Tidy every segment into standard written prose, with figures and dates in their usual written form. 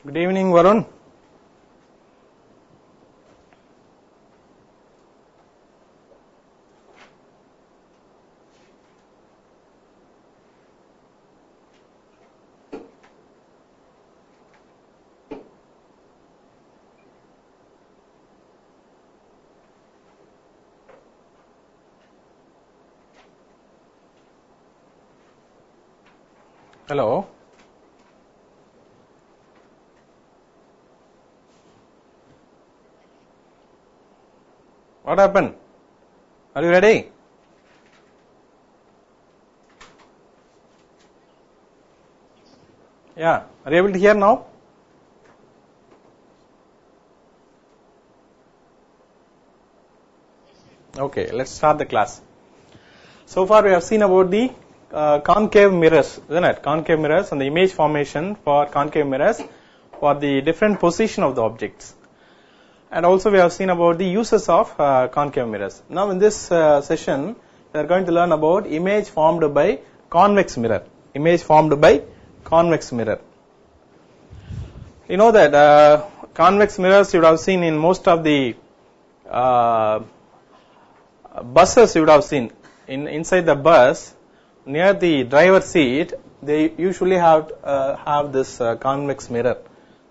Good evening, Varun. Hello. What happened? Are you ready? Yeah. Are you able to hear now? Okay, let's start the class. So far we have seen about the concave mirrors, isn't it? Concave mirrors and the image formation for concave mirrors for the different position of the objects. And also we have seen about the uses of concave mirrors. Now in this session we are going to learn about image formed by convex mirror. Image formed by convex mirror. You know that convex mirrors you would have seen in most of the buses. You would have seen inside the bus near the driver seat they usually have this convex mirror,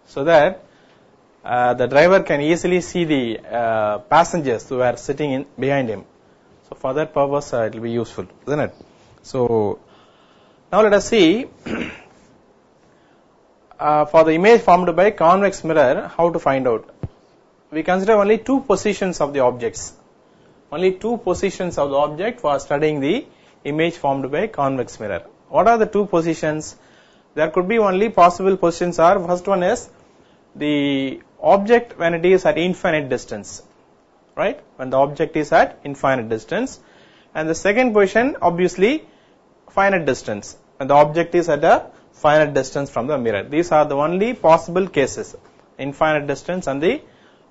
so that the driver can easily see the passengers who are sitting behind him. So for that purpose it will be useful, isn't it? So now let us see for the image formed by convex mirror how to find out. We consider only two positions of the objects. Only two positions of the object for studying the image formed by convex mirror. What are the two positions? There could be only possible positions are, first one is the object when it is at infinite distance, right? When the object is at infinite distance. And the second position obviously finite distance, when the object is at a finite distance from the mirror. These are the only possible cases, infinite distance and the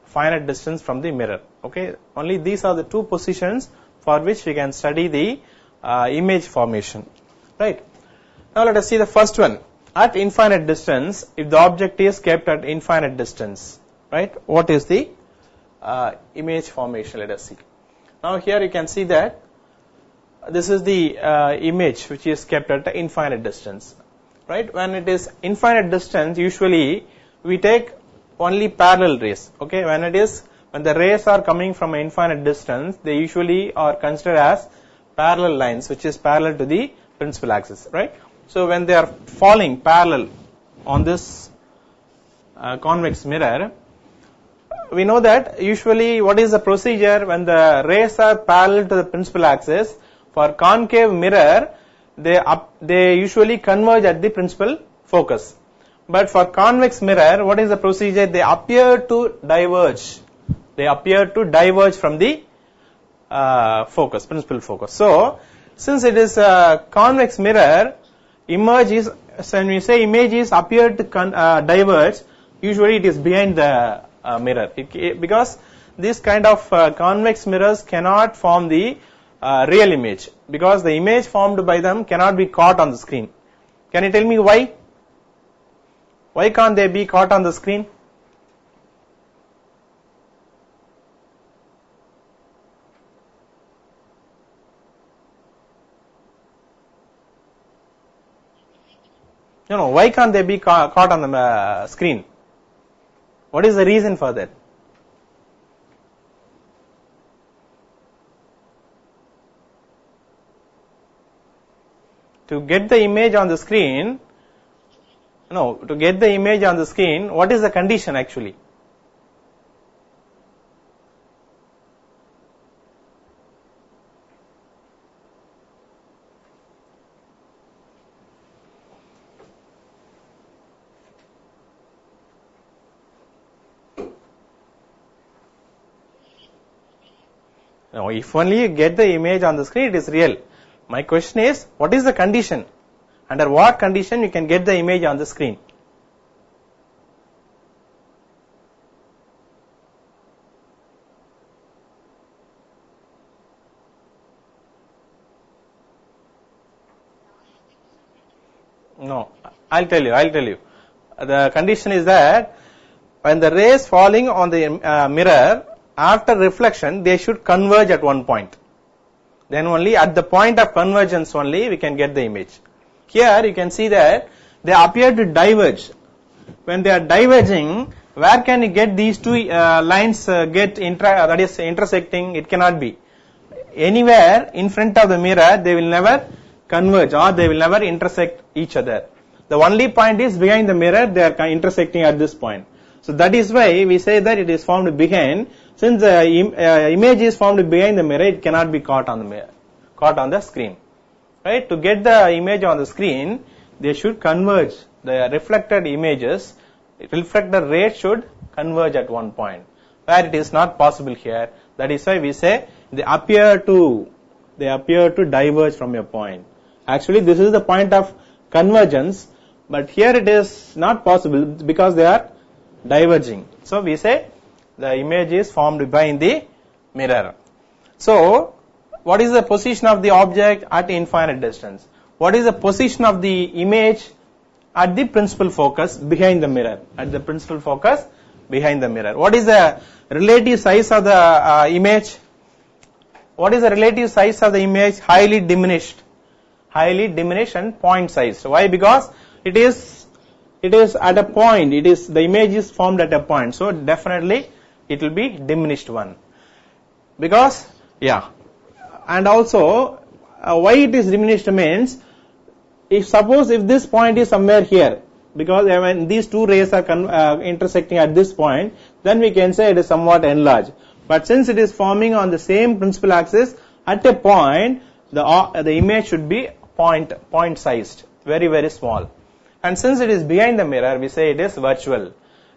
finite distance from the mirror. Okay, only these are the two positions for which we can study the image formation, right? Now let us see the first one. At infinite distance, if the object is kept at infinite distance, right, what is the image formation? Let us see. Now here you can see that this is the image which is kept at infinite distance, right? When it is infinite distance, usually we take only parallel rays. Okay, when the rays are coming from an infinite distance, they usually are considered as parallel lines, which is parallel to the principal axis, right? So when they are falling parallel on this convex mirror, we know that usually what is the procedure when the rays are parallel to the principal axis. For concave mirror, they usually converge at the principal focus. But for convex mirror, what is the procedure? They appear to diverge. They appear to diverge from the focus, principal focus. So, since it is a convex mirror, image is, when we say image is appear to diverge, usually it is behind the mirror. Because this kind of convex mirrors cannot form the real image, because the image formed by them cannot be caught on the screen. Can you tell me why? Why can't they be caught on the screen? No, why can't they be caught on the screen? What is the reason for that? To get the image on the screen, to get the image on the screen, what is the condition actually? No, if only you get the image on the screen, it is real. My question is, what is the condition? Under what condition you can get the image on the screen? No, I'll tell you. the condition is that when the rays falling on the mirror, after reflection, they should converge at one point. Then only at the point of convergence only we can get the image. Here you can see that they appear to diverge. When they are diverging, where can you get these two lines that is intersecting? It cannot be. Anywhere in front of the mirror, they will never converge or they will never intersect each other. The only point is behind the mirror, they are intersecting at this point. So that is why we say that it is formed behind. Since the image is formed behind the mirror, it cannot be caught on the mirror, caught on the screen. Right? To get the image on the screen, they should converge. The reflected images, reflected rays should converge at one point. Where it is not possible here, that is why we say they appear to diverge from a point. Actually, this is the point of convergence, but here it is not possible because they are diverging. So we say the image is formed behind the mirror. So what is the position of the object at infinite distance? What is the position of the image at the principal focus behind the mirror? At the principal focus behind the mirror. What is the relative size of the image? What is the relative size of the image? Highly diminished and point size. Why? Because it is at a point. The image is formed at a point. So definitely it will be diminished one. Because and also why it is diminished means, if this point is somewhere here, because when these two rays are intersecting at this point, then we can say it is somewhat enlarged. But since it is forming on the same principal axis at a point, the image should be point sized, very, very small. And since it is behind the mirror, we say it is virtual.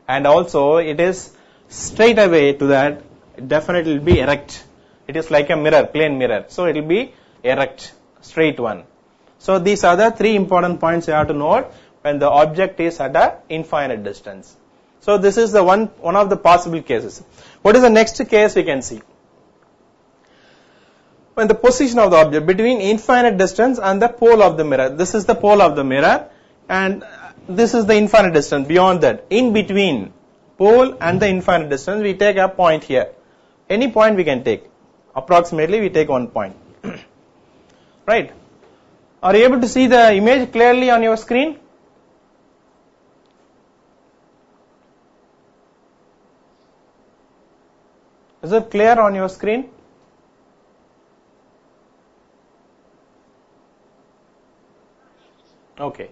And also it is straight away to that, definitely will be erect. It is like a mirror, plane mirror. So it will be erect, straight one. So these are the three important points you have to note when the object is at an infinite distance. So this is the one of the possible cases. What is the next case we can see? When the position of the object between infinite distance and the pole of the mirror. This is the pole of the mirror and this is the infinite distance. Beyond that, in between pole and the infinite distance, we take a point here. Any point we can take. Approximately we take one point. Right? Are you able to see the image clearly on your screen? Is it clear on your screen? Okay.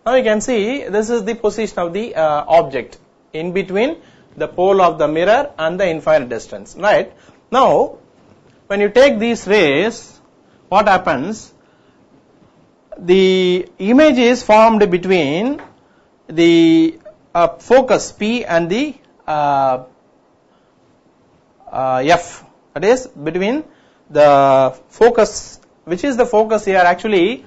Now you can see this is the position of the object in between the pole of the mirror and the infinite distance. Right? Now, when you take these rays, what happens? The image is formed between the focus P and the F. That is between the focus. Which is the focus here? Actually,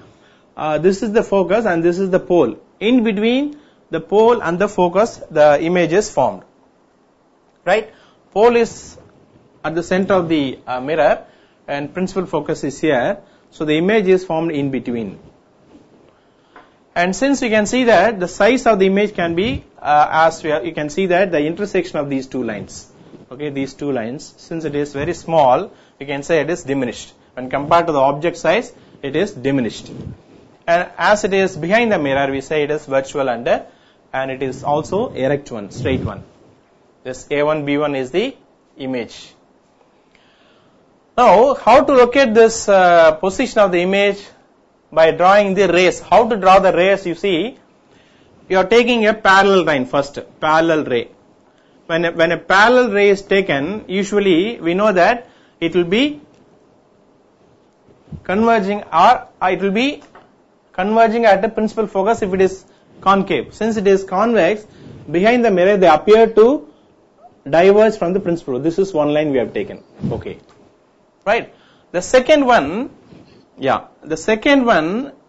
this is the focus and this is the pole. In between the pole and the focus, the image is formed. Right? Pole is at the center of the mirror and principal focus is here. So the image is formed in between. And since you can see that the size of the image can be you can see that the intersection of these two lines. Okay, these two lines, since it is very small, we can say it is diminished. When compared to the object size, it is diminished. And as it is behind the mirror, we say it is virtual and it is also erect one, straight one. This A1, B1 is the image. Now, how to locate this position of the image? By drawing the rays. How to draw the rays? You see, you are taking a parallel line first, parallel ray. When a parallel ray is taken, usually we know that it will be converging or it will be converging at the principal focus if it is concave. Since it is convex, behind the mirror they appear to diverge from the principal. This is one line we have taken. Okay. Right. The second one, a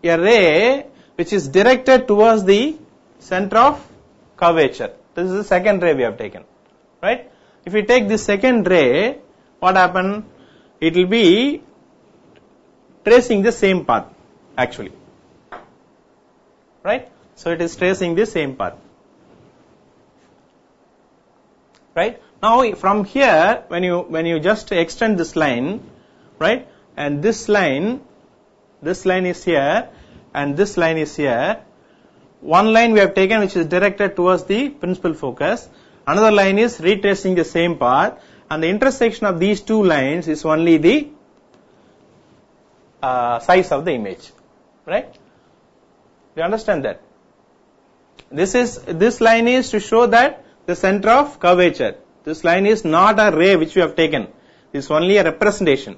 ray which is directed towards the center of curvature. This is the second ray we have taken. Right? If we take this second ray, what happen? It will be tracing the same path actually. Right? So it is tracing the same path. right? Now from here, when you just extend this line, right, and this line is here, and this line is here. One line we have taken which is directed towards the principal focus. Another line is retracing the same path, and the intersection of these two lines is only the size of the image, right? Do you understand that? This line is to show that the center of curvature. This line is not a ray which we have taken. This is only a representation.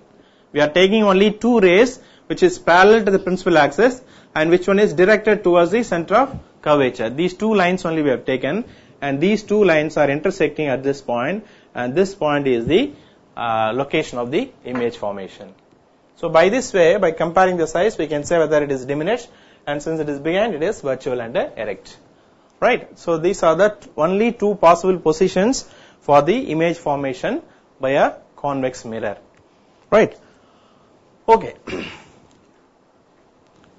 We are taking only two rays which is parallel to the principal axis and which one is directed towards the center of curvature. These two lines only we have taken, and these two lines are intersecting at this point, and this point is the location of the image formation. So by this way, by comparing the size, we can say whether it is diminished, and since it is behind, it is virtual and erect. Right? So these are the only two possible positions for the image formation by a convex mirror. Right? Okay.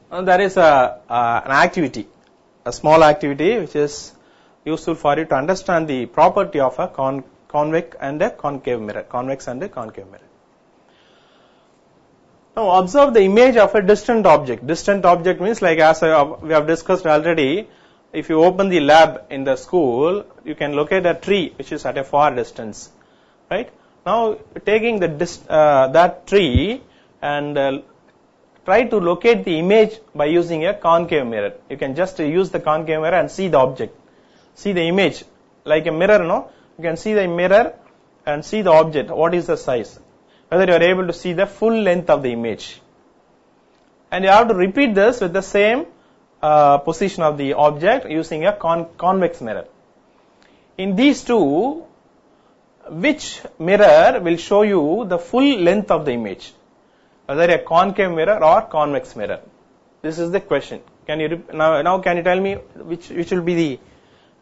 There is an activity, a small activity which is useful for you to understand the property of a convex and a concave mirror. Convex and a concave mirror. Now observe the image of a distant object. Distant object means, like as we have discussed already, if you open the lab in the school, you can locate a tree which is at a far distance, right? Now taking that tree and try to locate the image by using a concave mirror. You can just use the concave mirror and see the object, see the image like a mirror. No, you can see the mirror and see the object. What is the size? Whether you are able to see the full length of the image, and you have to repeat this with the same position of the object using a convex mirror. In these two, which mirror will show you the full length of the image? Whether a concave mirror or convex mirror? This is the question. Can you now can you tell me which will be the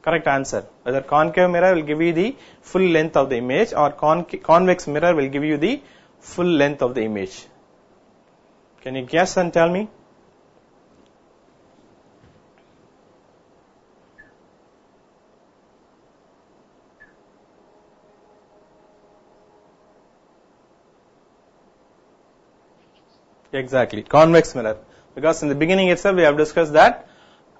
correct answer? Whether concave mirror will give you the full length of the image, or convex mirror will give you the full length of the image? Can you guess and tell me? Exactly, convex mirror. Because in the beginning itself we have discussed that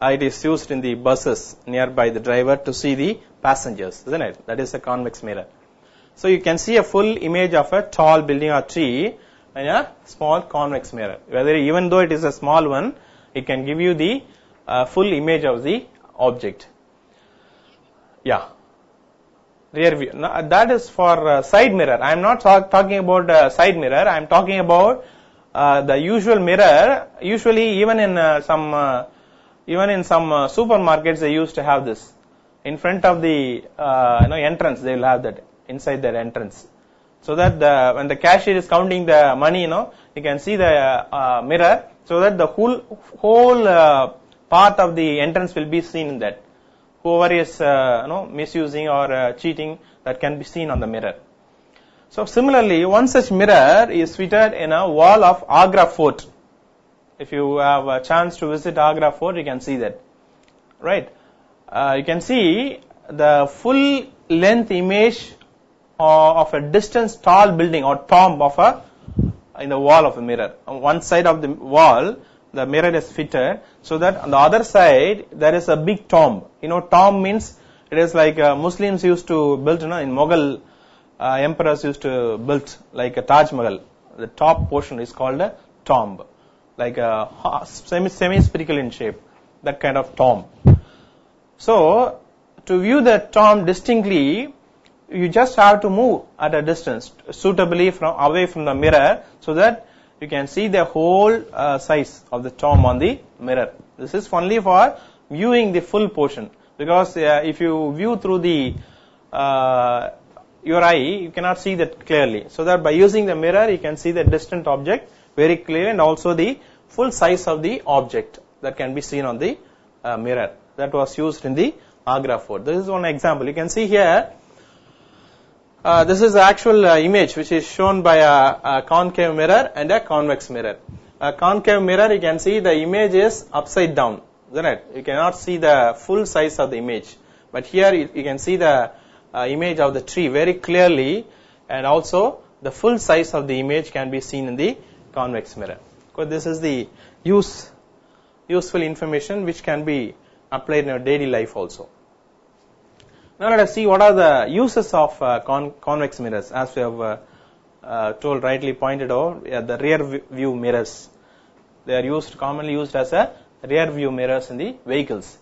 it is used in the buses nearby the driver to see the passengers, isn't it? That is a convex mirror. So you can see a full image of a tall building or tree in a small convex mirror. Whether even though it is a small one, it can give you the full image of the object. Yeah. Rear view. Now, that is for side mirror. I am not talking about side mirror. I am talking about the usual mirror. Usually, even in some supermarkets, they used to have this in front of the entrance. They will have that inside their entrance, so that when the cashier is counting the money, you can see the mirror, so that the whole part of the entrance will be seen in that. Whoever is misusing or cheating, that can be seen on the mirror. So similarly, one such mirror is fitted in a wall of Agra Fort. If you have a chance to visit Agra Fort, you can see that, right? You can see the full length image of a distant tall building or tomb in the wall of a mirror. On one side of the wall, the mirror is fitted, so that on the other side there is a big tomb. Tomb means it is like Muslims used to build, in Mughal emperors used to build like a Taj Mahal. The top portion is called a tomb, like a semi-spherical in shape, that kind of tomb. So to view the tomb distinctly, you just have to move at a distance suitably away from the mirror, so that you can see the whole size of the tomb on the mirror. This is only for viewing the full portion, because if you view through your eye, you cannot see that clearly. So that by using the mirror, you can see the distant object very clear, and also the full size of the object that can be seen on the mirror. That was used in the Agra Fort. This is one example. You can see here. This is the actual image which is shown by a concave mirror and a convex mirror. A concave mirror, you can see the image is upside down, isn't it? You cannot see the full size of the image. But here you can see the image of the tree very clearly, and also the full size of the image can be seen in the convex mirror. Because this is the useful information which can be applied in our daily life also. Now let us see what are the uses of convex mirrors. As we have rightly pointed out, the rear view mirrors. They are commonly used as a rear view mirrors in the vehicles.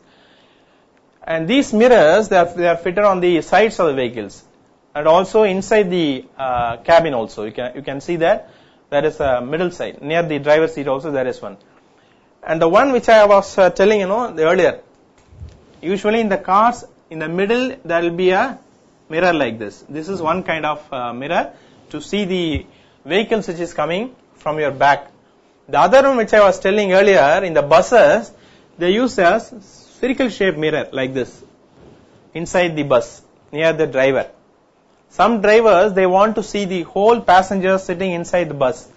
And these mirrors, they are fitted on the sides of the vehicles and also inside the cabin also. You can see that there is a middle side near the driver's seat also there is one. And the one which I was telling earlier, usually in the cars in the middle there will be a mirror like this. This is one kind of mirror to see the vehicles which is coming from your back. The other one which I was telling earlier, in the buses they use a spherical shaped mirror like this inside the bus near the driver. Some drivers, they want to see the whole passengers sitting inside the bus,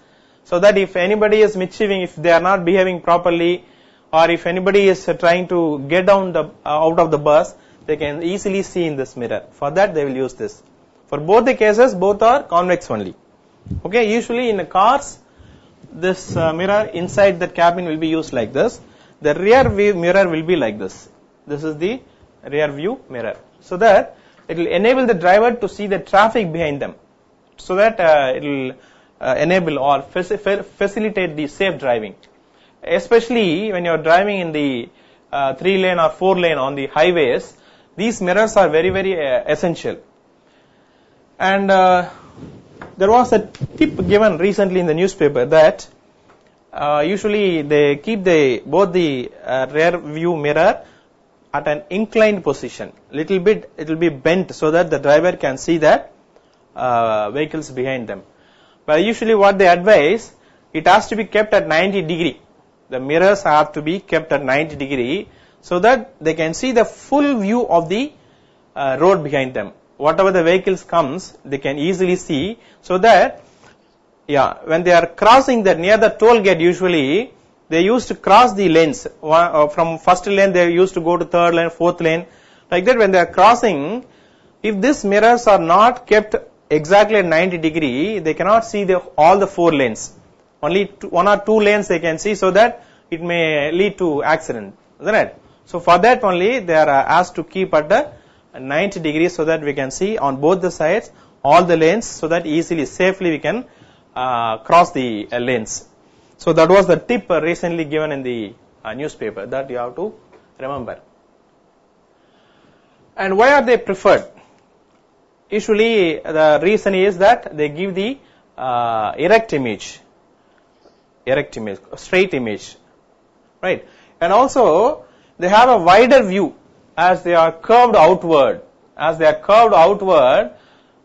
so that if anybody is mischieving, if they are not behaving properly, or if anybody is trying to get down out of the bus, they can easily see in this mirror. For that they will use this. For both the cases, both are convex only. Okay, usually in the cars, this mirror inside the cabin will be used like this. The rear view mirror will be like this. This is the rear view mirror. So that it will enable the driver to see the traffic behind them. So that it will enable or facilitate the safe driving. Especially when you are driving in the 3-lane or 4-lane on the highways, these mirrors are very, very essential. And there was a tip given recently in the newspaper that usually they keep both the rear view mirror at an inclined position. Little bit it will be bent so that the driver can see the vehicles behind them. But usually what they advise, it has to be kept at 90 degree. The mirrors have to be kept at 90 degree so that they can see the full view of the road behind them. Whatever the vehicles comes, they can easily see, so that when they are crossing near the toll gate, usually they used to cross the lanes. From first lane they used to go to third lane, fourth lane. Like that, when they are crossing, if these mirrors are not kept exactly at 90 degree, they cannot see all the 4 lanes. Only 1 or 2 lanes they can see, so that it may lead to accident. Isn't it? So for that only they are asked to keep at the 90 degrees, so that we can see on both the sides all the lanes, so that easily, safely we can cross the lanes. So that was the tip recently given in the newspaper that you have to remember. And why are they preferred? Usually the reason is that they give the erect image, straight image, right? And also they have a wider view as they are curved outward. As they are curved outward,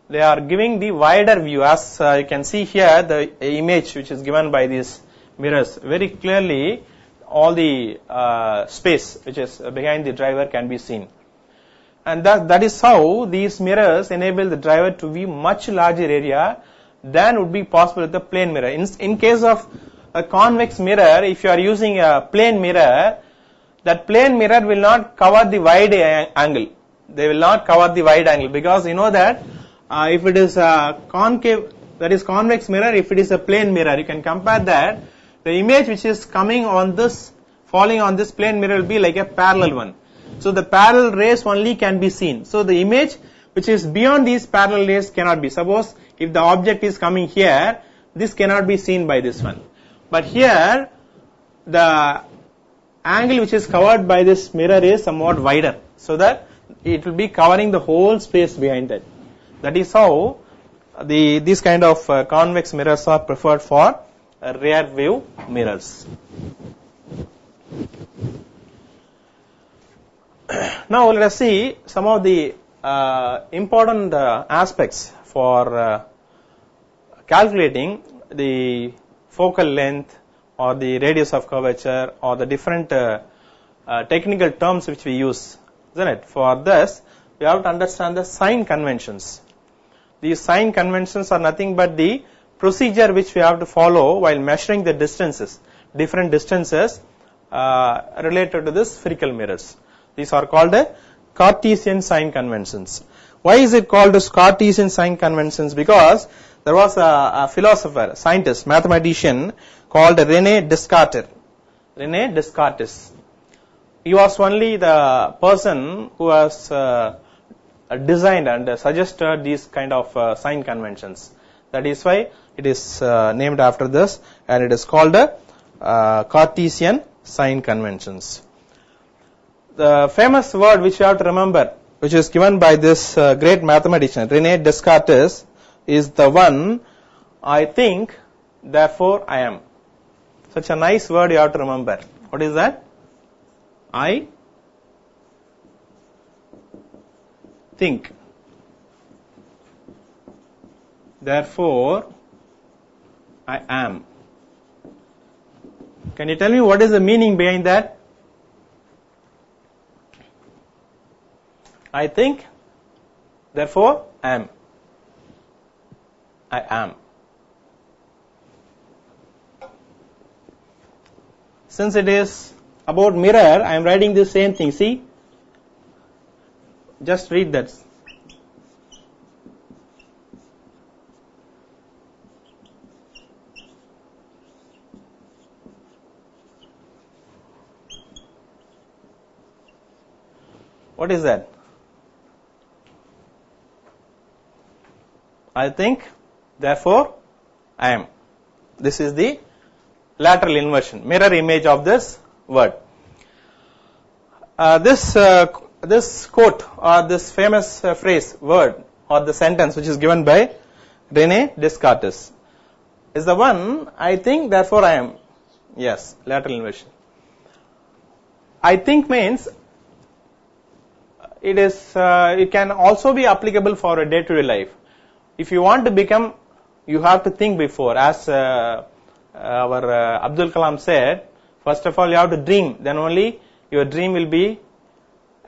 they are giving the wider view. As you can see here, the image which is given by these mirrors, very clearly all the space which is behind the driver can be seen. And that is how these mirrors enable the driver to view much larger area than would be possible with the plane mirror. In case of a convex mirror, if you are using a plane mirror, that plane mirror will not cover the wide angle. They will not cover the wide angle, because you know that if it is a concave, that is convex mirror, if it is a plane mirror, you can compare that. The image which is coming on this, falling on this plane mirror will be like a parallel one. So the parallel rays only can be seen. So the image which is beyond these parallel rays cannot be. Suppose if the object is coming here, this cannot be seen by this one. But here, the angle which is covered by this mirror is somewhat wider, so that it will be covering the whole space behind it. That is how these kind of convex mirrors are preferred for rear view mirrors. Now let us see some of the important aspects for calculating the focal length or the radius of curvature or the different technical terms which we use. Isn't it? For this, we have to understand the sign conventions. These sign conventions are nothing but the procedure which we have to follow while measuring the distances, different distances related to the spherical mirrors. These are called Cartesian sign conventions. Why is it called as Cartesian sign conventions? Because there was a philosopher, scientist, mathematician called René Descartes. René Descartes. He was only the person who has designed and suggested these kind of sign conventions. That is why it is named after this, and it is called Cartesian sign conventions. The famous word which you have to remember, which is given by this great mathematician René Descartes, is the one, I think, therefore I am. Such a nice word you have to remember. What is that? I think, therefore I am. Can you tell me what is the meaning behind that? I think, therefore I am. I am. Since it is about mirror, I am writing the same thing. See? Just read that. What is that? I think, therefore I am. This is the lateral inversion, mirror image of this word. This quote or this famous phrase, word or the sentence which is given by René Descartes is the one, I think, therefore I am. Yes, lateral inversion. I think means it can also be applicable for a day-to-day life. If you want to become, you have to think before. As our Abdul Kalam said, first of all you have to dream, then only your dream will be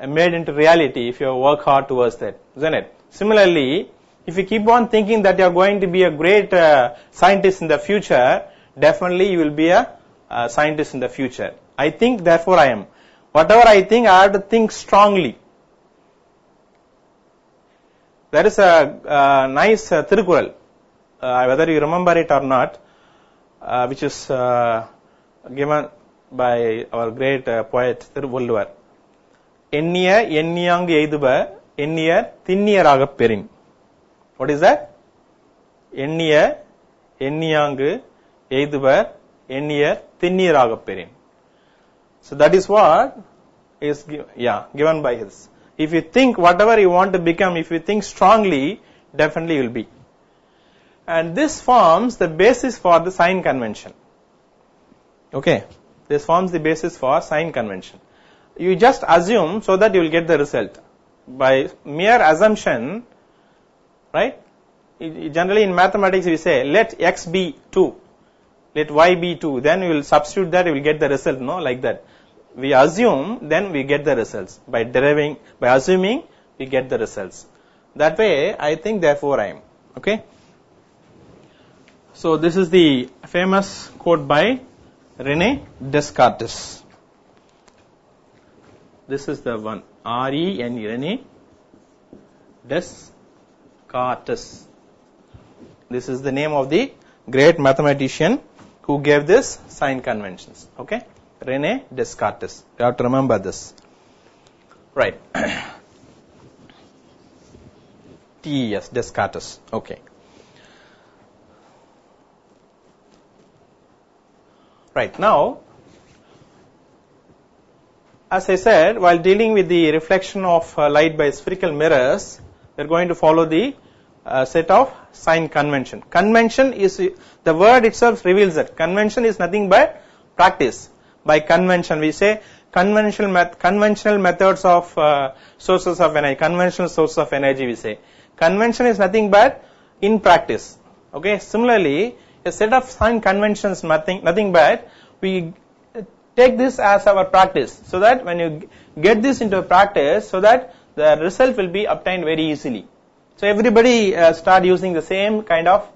made into reality if you work hard towards that, isn't it? Similarly, if you keep on thinking that you are going to be a great scientist in the future, definitely you will be a scientist in the future. I think, therefore I am. Whatever I think, I have to think strongly. There is a nice Thirukural, whether you remember it or not, which is given by our great poet Thiruvalluvar. Enniya enniyang eidhuba enniyar thinniyaraga perin. What is that? Enniya enniyang eidhuba enniyar thinniyaraga perin. So that is what is given by his. If you think whatever you want to become, if you think strongly, definitely you will be. And this forms the basis for the sign convention. Okay, this forms the basis for sign convention. You just assume so that you will get the result. By mere assumption, right? Generally in mathematics we say, let x be 2, let y be 2, then you will substitute that, you will get the result, no, like that. We assume, then we get the results. By assuming, we get the results. That way, I think, therefore I am. Okay? So, this is the famous quote by René Descartes. This is the one. R-E-N-E, René Descartes. This is the name of the great mathematician who gave this sign conventions. Okay? René Descartes. You have to remember this. Right. T-E-S, Descartes. Okay. Right. Now, as I said, while dealing with the reflection of light by spherical mirrors, we are going to follow the set of sign convention. Convention is, the word itself reveals that. Convention is nothing but practice. By convention, we say conventional methods of sources of energy, conventional sources of energy, we say. Convention is nothing but in practice. Okay. Similarly, a set of sign conventions, nothing but we take this as our practice, so that when you get this into practice, so that the result will be obtained very easily. So everybody start using the same kind of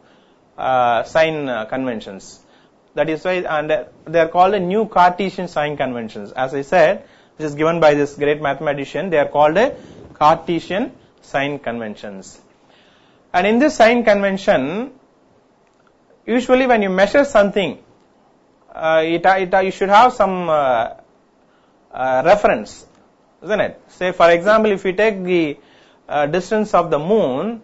sign conventions. That is why, and they are called a new Cartesian sign conventions. As I said, which is given by this great mathematician. They are called Cartesian sign conventions. And in this sign convention, usually when you measure something, you should have some reference, isn't it? Say for example, if you take the distance of the moon,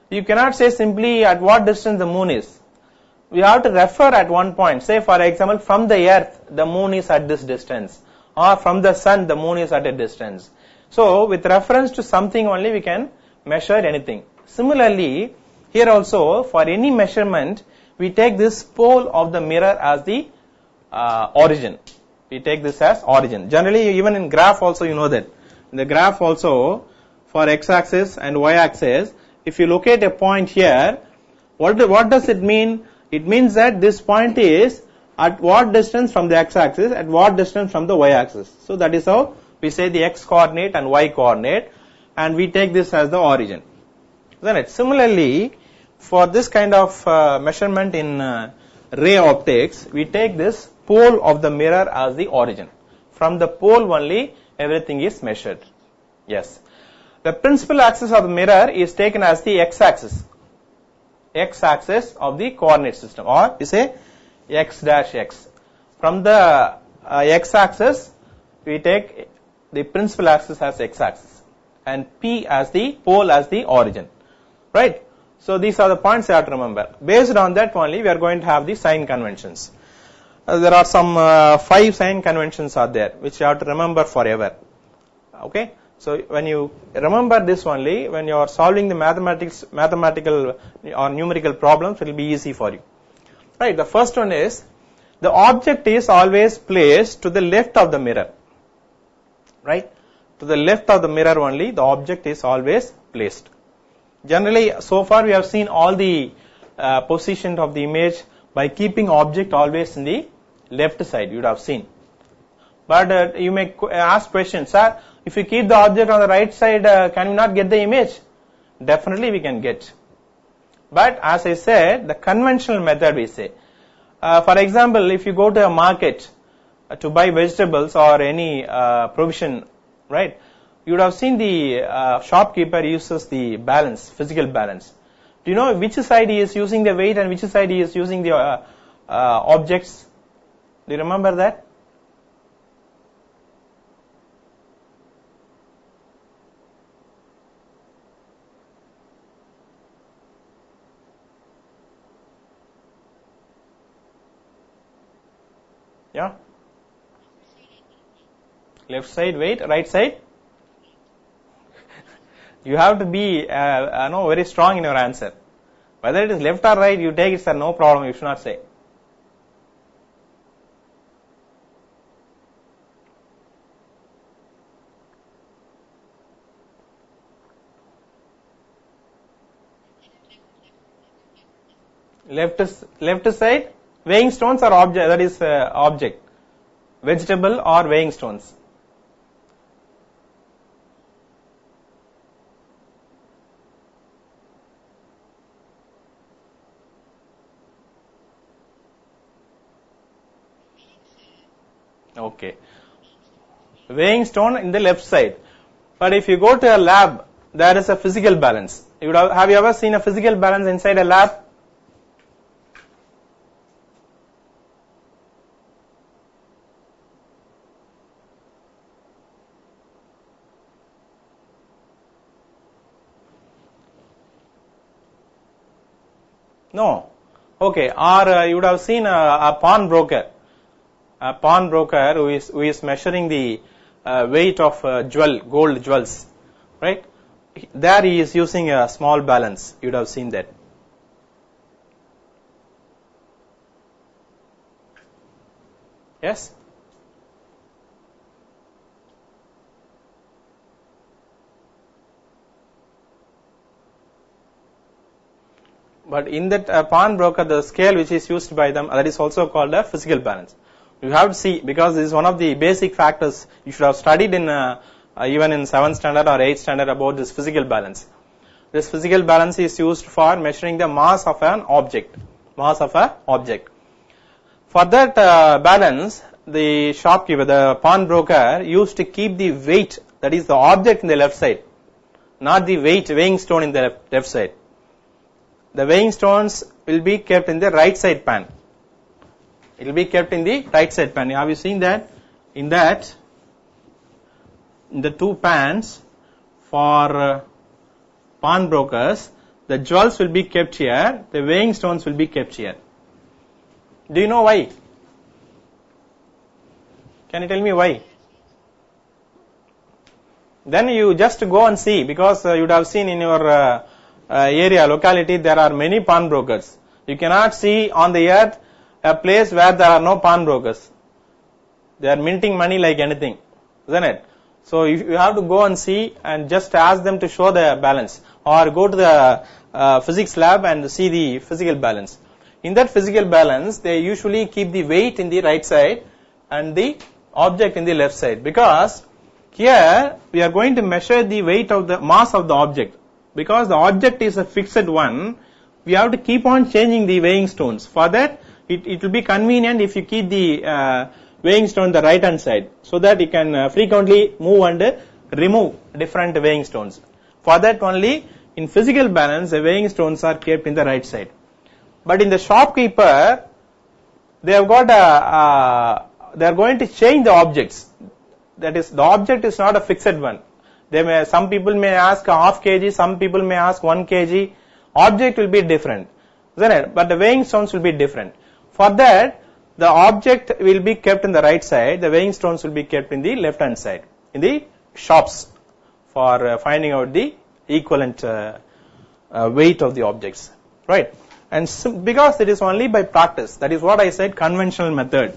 you cannot say simply at what distance the moon is. We have to refer at one point. Say for example, from the earth the moon is at this distance, or from the sun the moon is at a distance. So with reference to something only we can measure anything. Similarly, here also for any measurement we take this pole of the mirror as the origin. We take this as origin. Generally, even in graph also you know that. In the graph also, for x-axis and y-axis, if you locate a point here, what does it mean? It means that this point is at what distance from the x-axis, at what distance from the y-axis. So that is how we say the x-coordinate and y-coordinate, and we take this as the origin. Isn't it? Similarly, for this kind of measurement in ray optics, we take this pole of the mirror as the origin. From the pole only everything is measured. Yes. The principal axis of the mirror is taken as the x-axis. X-axis of the coordinate system, or we say x dash x. From the x-axis we take the principal axis as x-axis and p as the pole as the origin, right? So these are the points you have to remember. Based on that only we are going to have the sign conventions. There are some 5 sign conventions are there which you have to remember forever. Okay, so when you remember this only, when you are solving the mathematical or numerical problems, it will be easy for you. Right, the first one is the object is always placed to the left of the mirror. Right, to the left of the mirror only the object is always placed. Generally, so far we have seen all the position of the image by keeping object always in the left side, you would have seen. But you may ask questions, sir, if you keep the object on the right side, can we not get the image? Definitely we can get. But as I said, the conventional method we say. For example, if you go to a market to buy vegetables or any provision, right, you would have seen the shopkeeper uses the balance, physical balance. Do you know which side he is using the weight and which side he is using the objects? Do you remember that? Yeah? Left side weight, right side? You have to be very strong in your answer. Whether it is left or right, you take it, sir, no problem, you should not say. Left side, weighing stones or object, that is object, vegetable or weighing stones. Okay, weighing stone in the left side. But if you go to a lab, there is a physical balance. Have you ever seen a physical balance inside a lab? No. Okay, or you would have seen a pawnbroker. A pawnbroker who is measuring the weight of gold jewels, right? There he is using a small balance. You would have seen that. Yes? But in that pawnbroker, the scale which is used by them, that is also called a physical balance. You have to see, because this is one of the basic factors you should have studied in even in 7th standard or 8th standard about this physical balance. This physical balance is used for measuring the mass of an object. Mass of an object. For that balance, the shopkeeper, the pawnbroker used to keep the weight, that is the object, in the left side, not the weighing stone in the left side. The weighing stones will be kept in the right side pan. It will be kept in the right side pan. Have you seen that? In the two pans for pawnbrokers, the jewels will be kept here, the weighing stones will be kept here. Do you know why? Can you tell me why? Then you just go and see, because you would have seen in your area, locality, there are many pawnbrokers. You cannot see on the earth a place where there are no pawnbrokers. They are minting money like anything, isn't it? So you have to go and see and just ask them to show the balance, or go to the physics lab and see the physical balance. In that physical balance, they usually keep the weight in the right side and the object in the left side, because here we are going to measure the weight of the mass of the object. Because the object is a fixed one, we have to keep on changing the weighing stones. For that, it will be convenient if you keep the weighing stone the right hand side, so that you can frequently move and remove different weighing stones. For that only, in physical balance, the weighing stones are kept in the right side. But in the shopkeeper, they have got they are going to change the objects. That is, the object is not a fixed one. Some people may ask half kg, some people may ask 1 kg. Object will be different, isn't it? But the weighing stones will be different. For that, the object will be kept in the right side, the weighing stones will be kept in the left hand side, in the shops, for finding out the equivalent weight of the objects, right? And because it is only by practice, that is what I said, conventional method.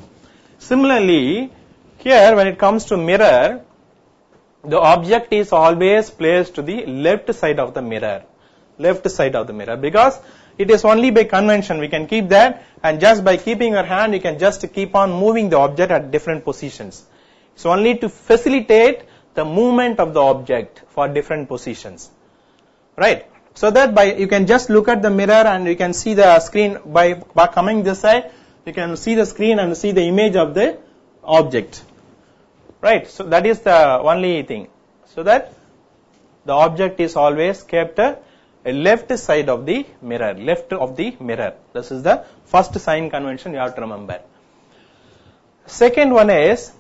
Similarly, here when it comes to mirror, the object is always placed to the left side of the mirror, because it is only by convention we can keep that, and just by keeping your hand you can just keep on moving the object at different positions. It's only to facilitate the movement of the object for different positions, right? So that you can just look at the mirror and you can see the screen. By coming this side, you can see the screen and see the image of the object, right? So that is the only thing, so that the object is always kept a left side of the mirror, This is the first sign convention you have to remember. Second one is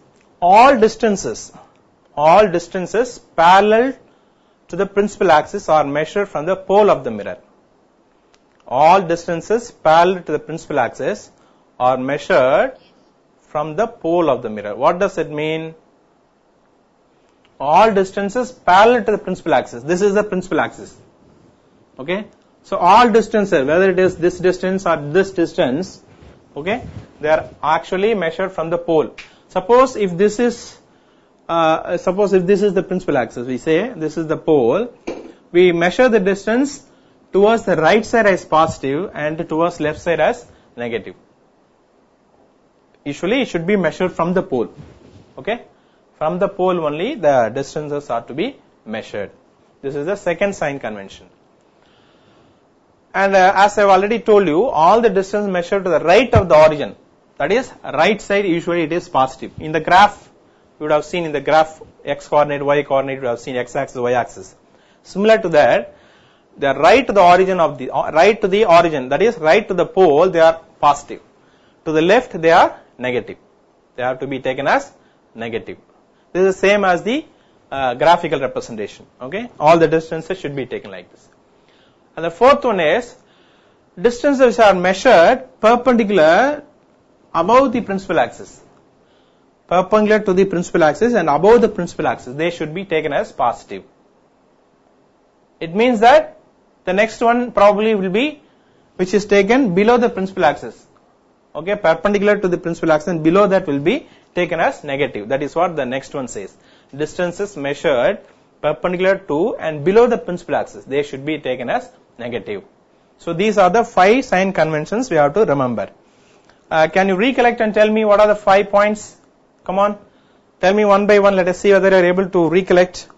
all distances parallel to the principal axis are measured from the pole of the mirror. All distances parallel to the principal axis are measured from the pole of the mirror. What does it mean? All distances parallel to the principal axis. This is the principal axis. Okay. So all distances, whether it is this distance or this distance, okay, they are actually measured from the pole. Suppose if this is the principal axis, we say this is the pole, we measure the distance towards the right side as positive and towards left side as negative. Usually it should be measured from the pole, okay. From the pole only the distances are to be measured. This is the second sign convention. And as I have already told you, all the distance measured to the right of the origin, that is right side, usually it is positive. In the graph, you would have seen in the graph x coordinate, y coordinate, you would have seen x axis, y axis. Similar to that, they are right to the origin that is right to the pole, they are positive. To the left, they are negative. They have to be taken as negative. This is the same as the graphical representation. Okay, all the distances should be taken like this. And the fourth one is distances which are measured perpendicular above the principal axis. Perpendicular to the principal axis and above the principal axis, they should be taken as positive. It means that the next one probably will be which is taken below the principal axis. Okay, perpendicular to the principal axis and below that will be taken as negative. That is what the next one says. Distances measured perpendicular to and below the principal axis, they should be taken as negative. So these are the 5 sign conventions we have to remember. Can you recollect and tell me what are the 5 points? Come on, tell me one by one. Let us see whether you are able to recollect.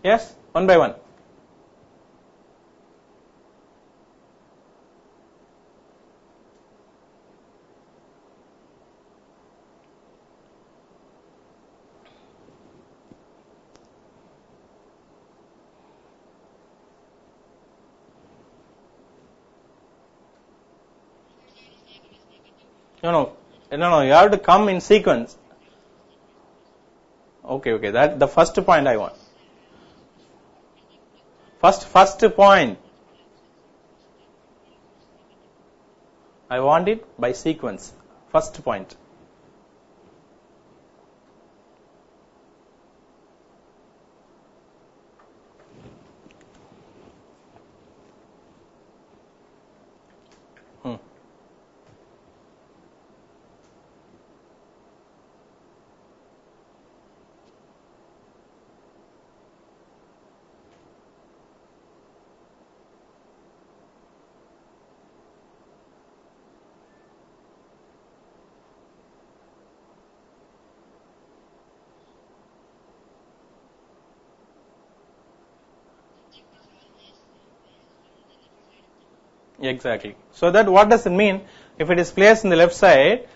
Yes, one by one. No, you have to come in sequence. Okay, that the first point I want. First point. I want it by sequence. First point. Exactly. So that what does it mean? If it is placed in the left side,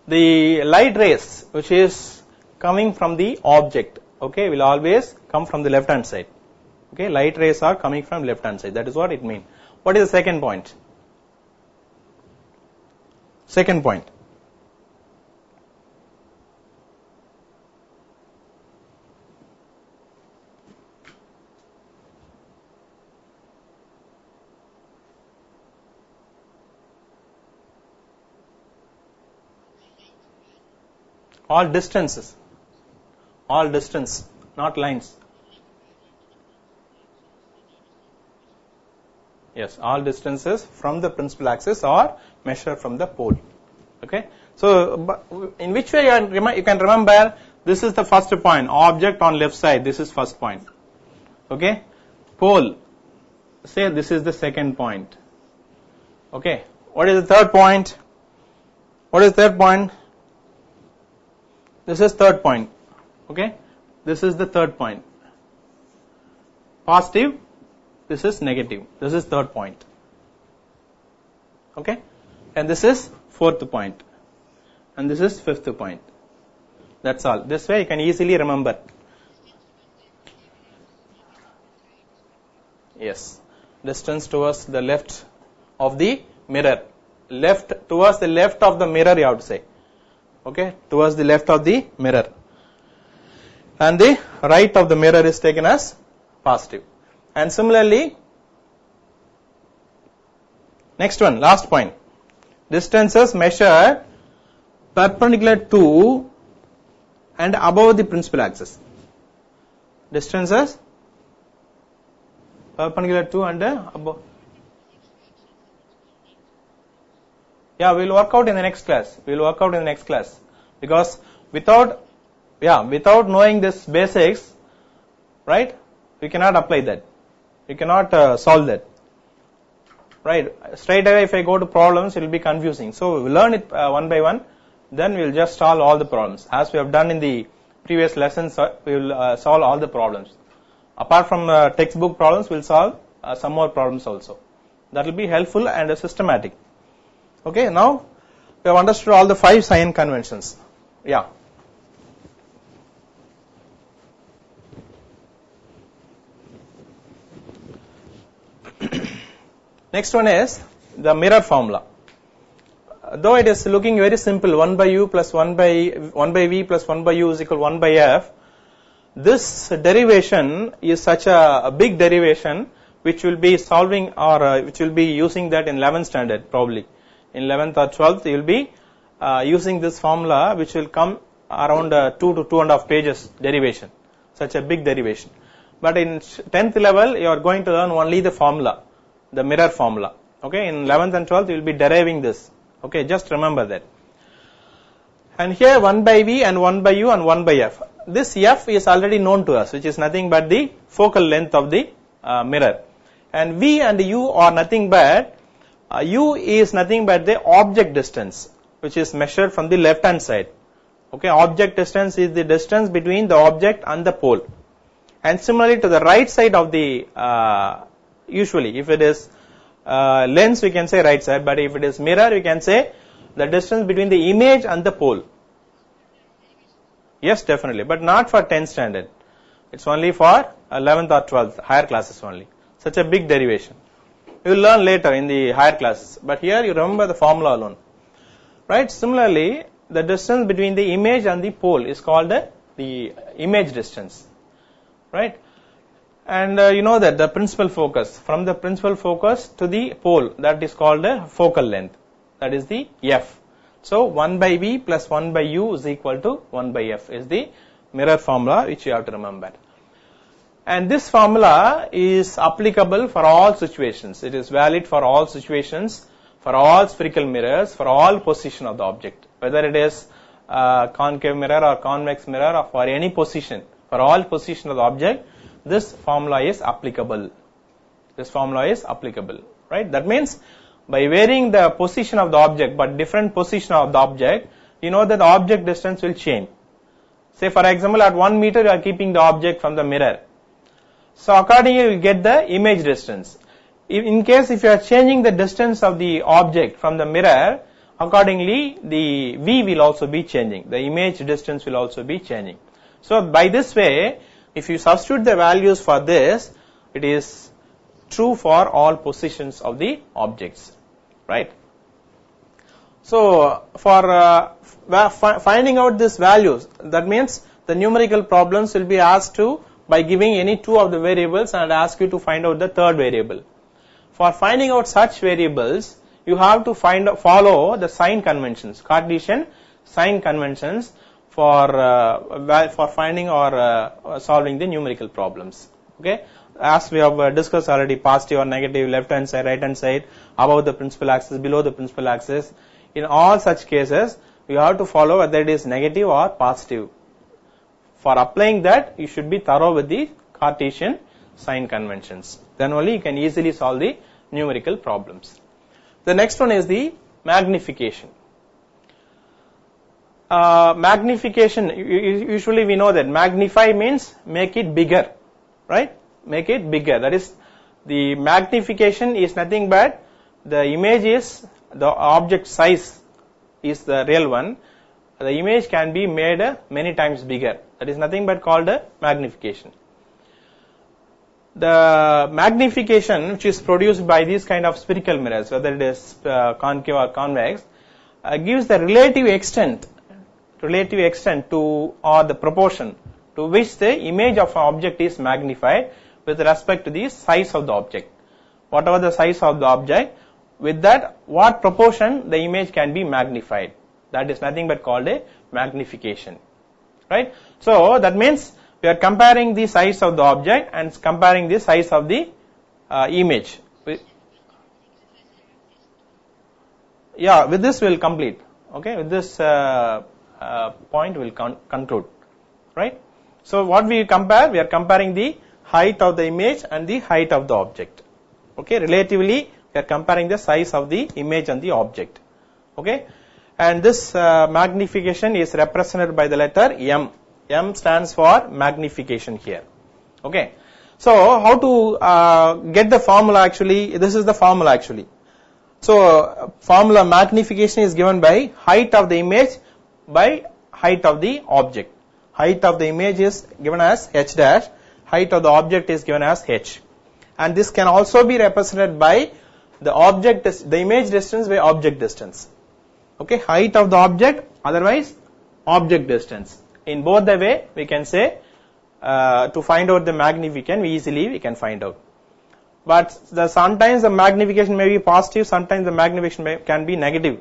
the light rays which is coming from the object, okay, will always come from the left hand side. Okay, light rays are coming from left hand side. That is what it means. What is the second point? Second point. All distances. All distance, not lines. Yes, all distances from the principal axis are measured from the pole. Okay. So, in which way you can remember, this is the first point, object on left side, this is first point. Okay. Pole, say this is the second point. Okay. What is the third point? What is third point? This is third point. Okay. This is the third point. Positive, this is negative. This is third point. Okay. And this is fourth point. And this is fifth point. That's all. This way you can easily remember. Yes. Distance towards the left of the mirror. Towards the left of the mirror you have to say. Okay. Towards the left of the mirror. And the right of the mirror is taken as positive. And similarly, next one, last point. Distances measured perpendicular to and above the principal axis. Distances perpendicular to and above. Yeah, we will work out in the next class. Because without knowing this basics, right, we cannot apply that. We cannot solve that. Right, straight away if I go to problems, it will be confusing. So we will learn it one by one, then we will just solve all the problems. As we have done in the previous lessons, we will solve all the problems. Apart from textbook problems, we will solve some more problems also. That will be helpful and systematic. Okay, now we have understood all the 5 sign conventions. Yeah. Next one is the mirror formula. Though it is looking very simple, 1 by u plus 1 by v plus 1 by u is equal 1 by f. This derivation is such a big derivation which will be solving or which will be using that in 11th standard probably. In 11th or 12th you will be using this formula which will come around 2 to 2.5 pages derivation. Such a big derivation. But in 10th level you are going to learn only the formula. The mirror formula. Okay, in 11th and 12th you will be deriving this. Okay, just remember that. And here 1 by v and 1 by u and 1 by f. This f is already known to us, which is nothing but the focal length of the mirror. And v and u are nothing but, u is nothing but the object distance, which is measured from the left hand side. Okay, object distance is the distance between the object and the pole. and similarly to the right side of the usually if it is lens we can say right side, but if it is mirror we can say the distance between the image and the pole. Yes, definitely, but not for 10th standard. It's only for 11th or 12th, higher classes only. Such a big derivation. You will learn later in the higher classes, but here you remember the formula alone. Right? Similarly, the distance between the image and the pole is called the image distance. Right? And you know that the principal focus, from the principal focus to the pole, that is called the focal length. That is the f. So 1 by v plus 1 by u is equal to 1 by f is the mirror formula which you have to remember. And this formula is applicable for all situations. It is valid for all situations, for all spherical mirrors, for all position of the object. Whether it is concave mirror or convex mirror or for any position, for all position of the object, this formula is applicable. This formula is applicable, right? That means by varying the position of the object, but different position of the object, you know that the object distance will change. Say for example, at 1 meter you are keeping the object from the mirror. So accordingly you will get the image distance. In case if you are changing the distance of the object from the mirror, accordingly the v will also be changing. The image distance will also be changing. So by this way, if you substitute the values for this, it is true for all positions of the objects. Right? So for finding out these values, that means the numerical problems will be asked to by giving any two of the variables and ask you to find out the third variable. For finding out such variables, you have to follow the sign conventions, Cartesian sign conventions for finding or solving the numerical problems. Okay. As we have discussed already, positive or negative, left hand side, right hand side, above the principal axis, below the principal axis. In all such cases, you have to follow whether it is negative or positive. For applying that, you should be thorough with the Cartesian sign conventions. Then only you can easily solve the numerical problems. The next one is the magnification. Magnification, usually we know that magnify means make it bigger, right? Make it bigger. That is, the magnification is nothing but the image is, the object size is the real one. The image can be made many times bigger. That is nothing but called a magnification. The magnification which is produced by these kind of spherical mirrors, whether it is concave or convex, gives the relative extent to or the proportion to which the image of an object is magnified with respect to the size of the object. Whatever the size of the object, with that what proportion the image can be magnified. That is nothing but called a magnification. Right? So that means we are comparing the size of the object and comparing the size of the image. Yeah, with this we will complete. Okay, with this point we will conclude. Right? So what we compare? We are comparing the height of the image and the height of the object. Okay, relatively we are comparing the size of the image and the object. Okay, and this magnification is represented by the letter M. M stands for magnification here. Okay, so how to get the formula actually? This is the formula actually. So formula magnification is given by height of the image by height of the object. Height of the image is given as h dash, height of the object is given as h, and this can also be represented by the image distance by object distance. Okay, height of the object, otherwise object distance. In both the way we can say to find out the magnification, we can find out. But sometimes the magnification may be positive, sometimes the magnification can be negative.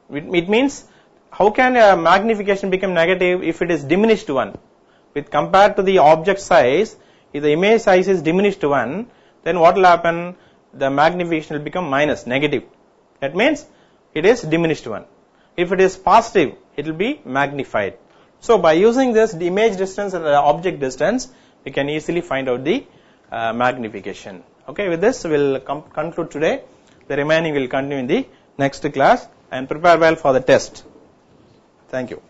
It means, how can a magnification become negative if it is diminished to 1? With compared to the object size, if the image size is diminished to 1, then what will happen? The magnification will become minus, negative. That means it is diminished to 1. If it is positive, it will be magnified. So by using this, the image distance and the object distance, we can easily find out the magnification. Okay, with this we will conclude today. The remaining will continue in the next class, and prepare well for the test. Thank you.